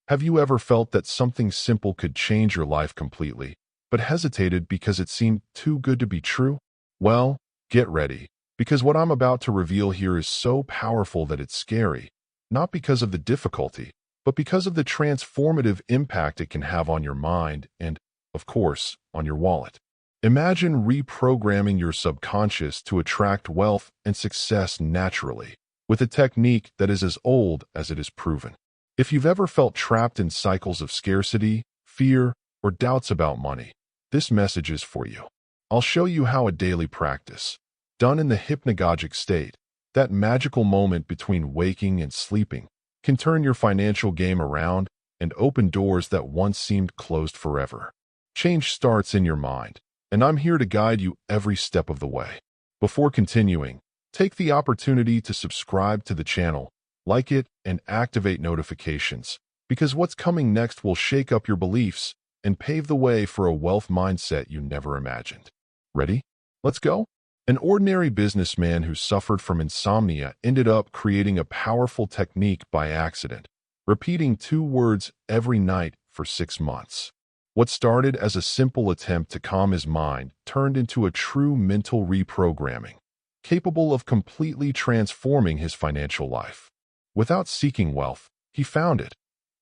Have you ever felt that something simple could change your life completely, but hesitated because it seemed too good to be true? Well, get ready, because what I'm about to reveal here is so powerful that it's scary, not because of the difficulty, but because of the transformative impact it can have on your mind and, of course, on your wallet. Imagine reprogramming your subconscious to attract wealth and success naturally, with a technique that is as old as it is proven. If you've ever felt trapped in cycles of scarcity, fear, or doubts about money, this message is for you. I'll show you how a daily practice, done in the hypnagogic state, that magical moment between waking and sleeping, can turn your financial game around and open doors that once seemed closed forever. Change starts in your mind, and I'm here to guide you every step of the way. Before continuing, take the opportunity to subscribe to the channel, like it, and activate notifications, because what's coming next will shake up your beliefs and pave the way for a wealth mindset you never imagined. Ready? Let's go. An ordinary businessman who suffered from insomnia ended up creating a powerful technique by accident, repeating 2 words every night for 6 months. What started as a simple attempt to calm his mind turned into a true mental reprogramming, capable of completely transforming his financial life. Without seeking wealth, he found it,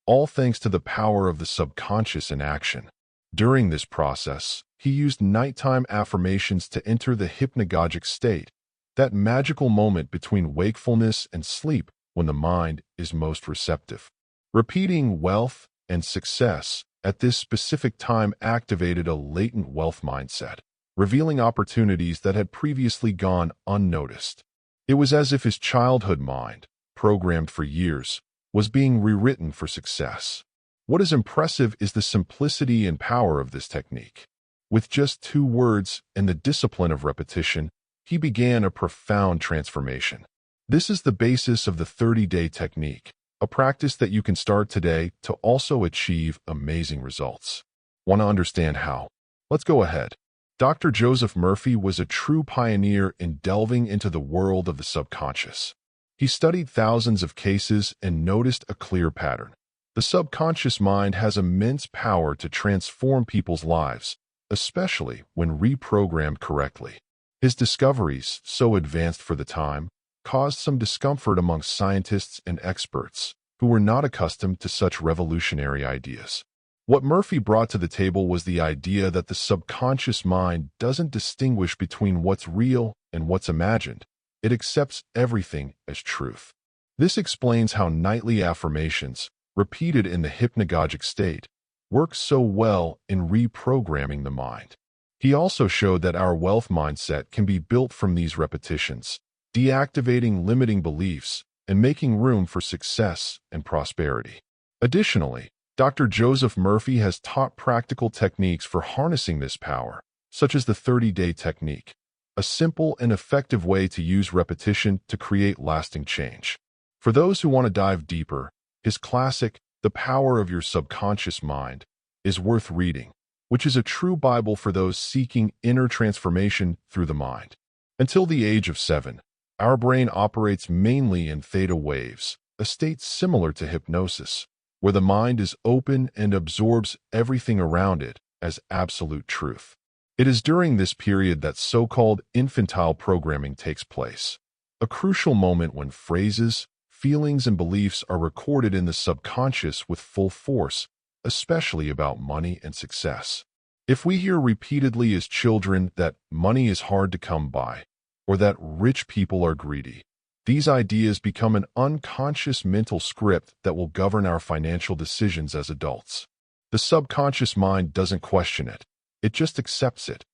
all thanks to the power of the subconscious in action. During this process, he used nighttime affirmations to enter the hypnagogic state, that magical moment between wakefulness and sleep when the mind is most receptive. Repeating wealth and success at this specific time activated a latent wealth mindset, revealing opportunities that had previously gone unnoticed. It was as if his childhood mind, programmed for years, was being rewritten for success. What is impressive is the simplicity and power of this technique. With just 2 words and the discipline of repetition, he began a profound transformation. This is the basis of the 30-day technique, a practice that you can start today to also achieve amazing results. Want to understand how? Let's go ahead. Dr. Joseph Murphy was a true pioneer in delving into the world of the subconscious. He studied thousands of cases and noticed a clear pattern. The subconscious mind has immense power to transform people's lives, especially when reprogrammed correctly. His discoveries, so advanced for the time, caused some discomfort among scientists and experts who were not accustomed to such revolutionary ideas. What Murphy brought to the table was the idea that the subconscious mind doesn't distinguish between what's real and what's imagined. It accepts everything as truth. This explains how nightly affirmations, repeated in the hypnagogic state, work so well in reprogramming the mind. He also showed that our wealth mindset can be built from these repetitions, deactivating limiting beliefs and making room for success and prosperity. Additionally, Dr. Joseph Murphy has taught practical techniques for harnessing this power, such as the 30-day technique, a simple and effective way to use repetition to create lasting change. For those who want to dive deeper, his classic, The Power of Your Subconscious Mind, is worth reading, which is a true Bible for those seeking inner transformation through the mind. Until the age of 7, our brain operates mainly in theta waves, a state similar to hypnosis, where the mind is open and absorbs everything around it as absolute truth. It is during this period that so-called infantile programming takes place, a crucial moment when phrases, feelings, and beliefs are recorded in the subconscious with full force, especially about money and success. If we hear repeatedly as children that money is hard to come by, or that rich people are greedy, these ideas become an unconscious mental script that will govern our financial decisions as adults. The subconscious mind doesn't question it. It just accepts it.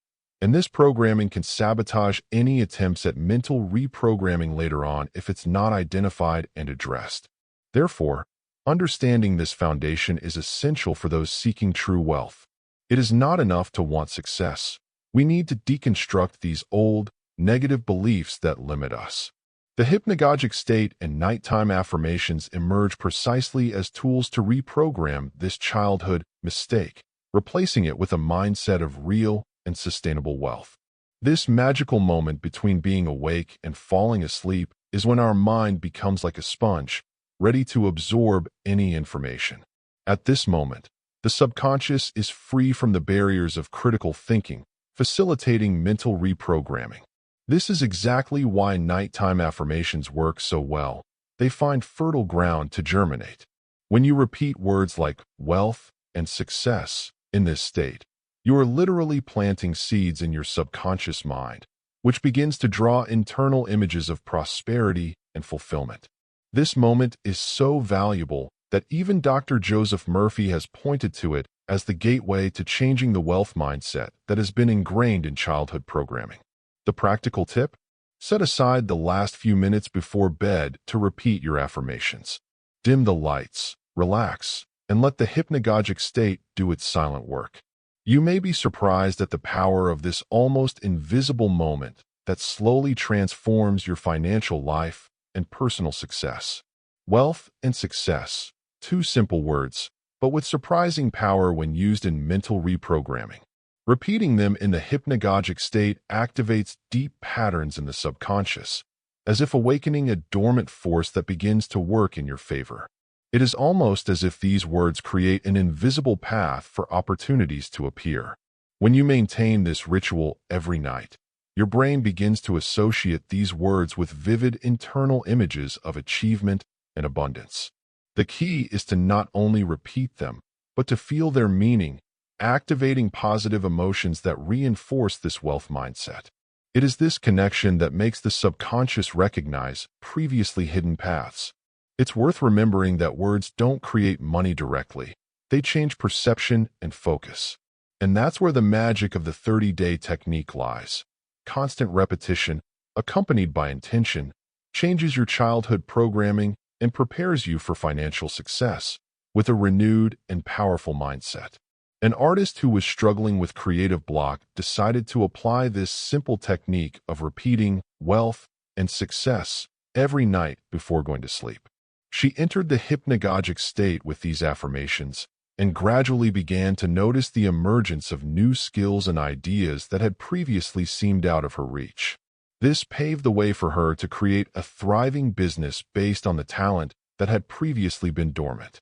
And this programming can sabotage any attempts at mental reprogramming later on if it's not identified and addressed. Therefore, understanding this foundation is essential for those seeking true wealth. It is not enough to want success. We need to deconstruct these old, negative beliefs that limit us. The hypnagogic state and nighttime affirmations emerge precisely as tools to reprogram this childhood mistake, replacing it with a mindset of real and sustainable wealth. This magical moment between being awake and falling asleep is when our mind becomes like a sponge, ready to absorb any information. At this moment, the subconscious is free from the barriers of critical thinking, facilitating mental reprogramming. This is exactly why nighttime affirmations work so well. They find fertile ground to germinate. When you repeat words like wealth and success in this state, you are literally planting seeds in your subconscious mind, which begins to draw internal images of prosperity and fulfillment. This moment is so valuable that even Dr. Joseph Murphy has pointed to it as the gateway to changing the wealth mindset that has been ingrained in childhood programming. The practical tip? Set aside the last few minutes before bed to repeat your affirmations. Dim the lights, relax, and let the hypnagogic state do its silent work. You may be surprised at the power of this almost invisible moment that slowly transforms your financial life and personal success. Wealth and success, two simple words, but with surprising power when used in mental reprogramming. Repeating them in the hypnagogic state activates deep patterns in the subconscious, as if awakening a dormant force that begins to work in your favor. It is almost as if these words create an invisible path for opportunities to appear. When you maintain this ritual every night, your brain begins to associate these words with vivid internal images of achievement and abundance. The key is to not only repeat them, but to feel their meaning, activating positive emotions that reinforce this wealth mindset. It is this connection that makes the subconscious recognize previously hidden paths. It's worth remembering that words don't create money directly. They change perception and focus. And that's where the magic of the 30-day technique lies. Constant repetition, accompanied by intention, changes your childhood programming and prepares you for financial success with a renewed and powerful mindset. An artist who was struggling with creative block decided to apply this simple technique of repeating wealth and success every night before going to sleep. She entered the hypnagogic state with these affirmations and gradually began to notice the emergence of new skills and ideas that had previously seemed out of her reach. This paved the way for her to create a thriving business based on the talent that had previously been dormant.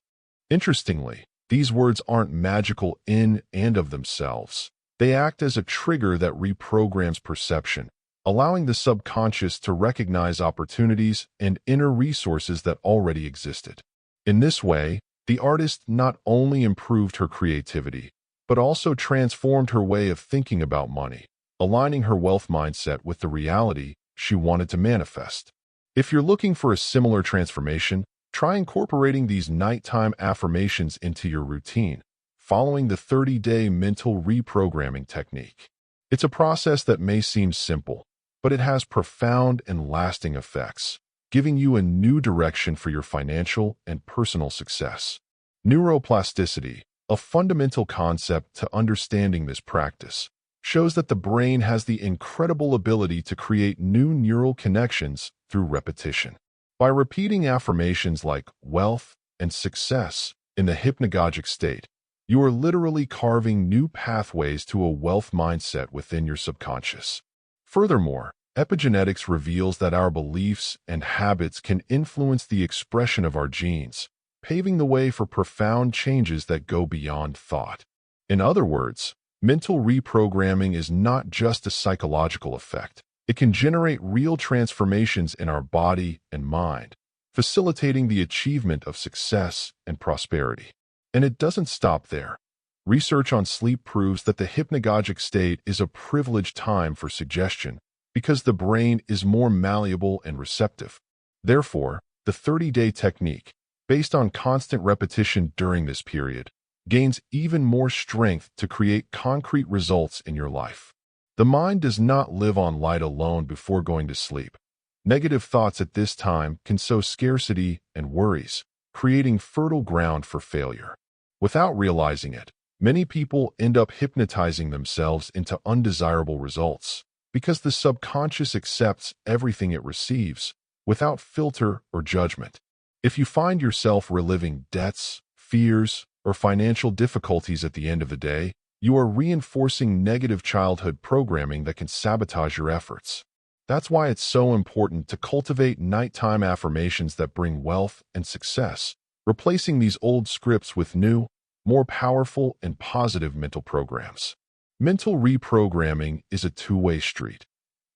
Interestingly, these words aren't magical in and of themselves. They act as a trigger that reprograms perception, allowing the subconscious to recognize opportunities and inner resources that already existed. In this way, the artist not only improved her creativity, but also transformed her way of thinking about money, aligning her wealth mindset with the reality she wanted to manifest. If you're looking for a similar transformation, try incorporating these nighttime affirmations into your routine, following the 30-day mental reprogramming technique. It's a process that may seem simple, but it has profound and lasting effects, giving you a new direction for your financial and personal success. Neuroplasticity, a fundamental concept to understanding this practice, shows that the brain has the incredible ability to create new neural connections through repetition. By repeating affirmations like wealth and success in the hypnagogic state, you are literally carving new pathways to a wealth mindset within your subconscious. Furthermore, epigenetics reveals that our beliefs and habits can influence the expression of our genes, paving the way for profound changes that go beyond thought. In other words, mental reprogramming is not just a psychological effect. It can generate real transformations in our body and mind, facilitating the achievement of success and prosperity. And it doesn't stop there. Research on sleep proves that the hypnagogic state is a privileged time for suggestion because the brain is more malleable and receptive. Therefore, the 30-day technique, based on constant repetition during this period, gains even more strength to create concrete results in your life. The mind does not live on light alone before going to sleep. Negative thoughts at this time can sow scarcity and worries, creating fertile ground for failure. Without realizing it, many people end up hypnotizing themselves into undesirable results because the subconscious accepts everything it receives without filter or judgment. If you find yourself reliving debts, fears, or financial difficulties at the end of the day, you are reinforcing negative childhood programming that can sabotage your efforts. That's why it's so important to cultivate nighttime affirmations that bring wealth and success replacing these old scripts with new, more powerful and positive mental programs. Mental reprogramming is a two-way street.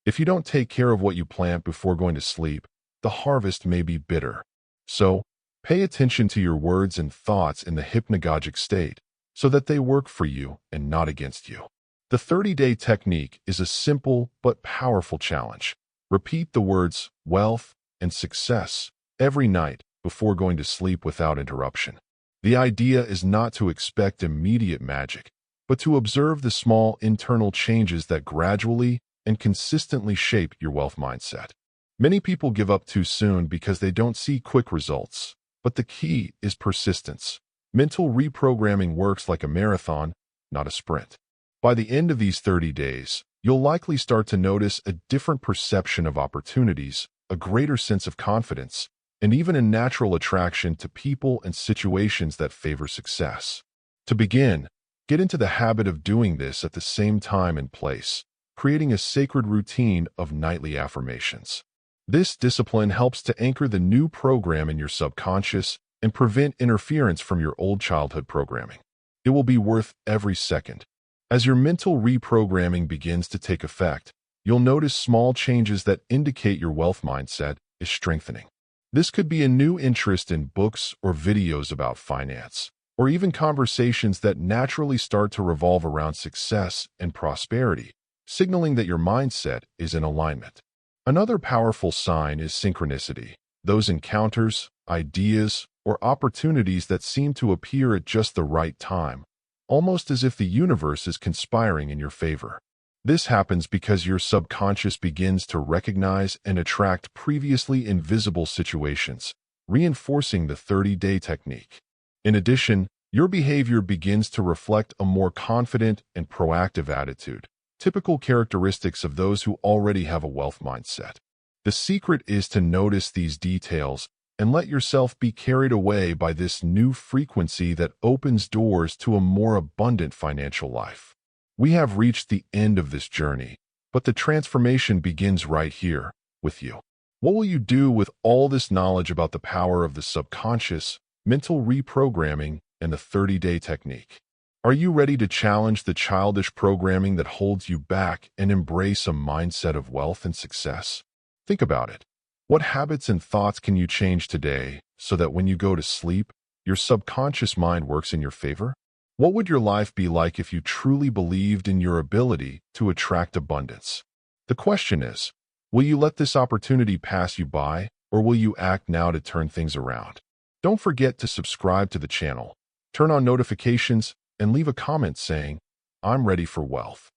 If you don't take care of what you plant before going to sleep, the harvest may be bitter. So, pay attention to your words and thoughts in the hypnagogic state so that they work for you and not against you. The 30-day technique is a simple but powerful challenge. Repeat the words wealth and success every night before going to sleep without interruption. The idea is not to expect immediate magic, but to observe the small internal changes that gradually and consistently shape your wealth mindset. Many people give up too soon because they don't see quick results, but the key is persistence. Mental reprogramming works like a marathon, not a sprint. By the end of these 30 days, you'll likely start to notice a different perception of opportunities, a greater sense of confidence, and even a natural attraction to people and situations that favor success. To begin, get into the habit of doing this at the same time and place, creating a sacred routine of nightly affirmations. This discipline helps to anchor the new program in your subconscious and prevent interference from your old childhood programming. It will be worth every second. As your mental reprogramming begins to take effect, you'll notice small changes that indicate your wealth mindset is strengthening. This could be a new interest in books or videos about finance, or even conversations that naturally start to revolve around success and prosperity, signaling that your mindset is in alignment. Another powerful sign is synchronicity. Those encounters, ideas, or opportunities that seem to appear at just the right time, almost as if the universe is conspiring in your favor. This happens because your subconscious begins to recognize and attract previously invisible situations, reinforcing the 30-day technique. In addition, your behavior begins to reflect a more confident and proactive attitude, typical characteristics of those who already have a wealth mindset. The secret is to notice these details and let yourself be carried away by this new frequency that opens doors to a more abundant financial life. We have reached the end of this journey, but the transformation begins right here, with you. What will you do with all this knowledge about the power of the subconscious, mental reprogramming, and the 30-day technique? Are you ready to challenge the childish programming that holds you back and embrace a mindset of wealth and success? Think about it. What habits and thoughts can you change today so that when you go to sleep, your subconscious mind works in your favor? What would your life be like if you truly believed in your ability to attract abundance? The question is, will you let this opportunity pass you by, or will you act now to turn things around? Don't forget to subscribe to the channel, turn on notifications, and leave a comment saying, "I'm ready for wealth."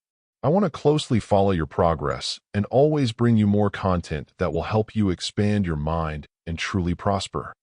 I want to closely follow your progress and always bring you more content that will help you expand your mind and truly prosper.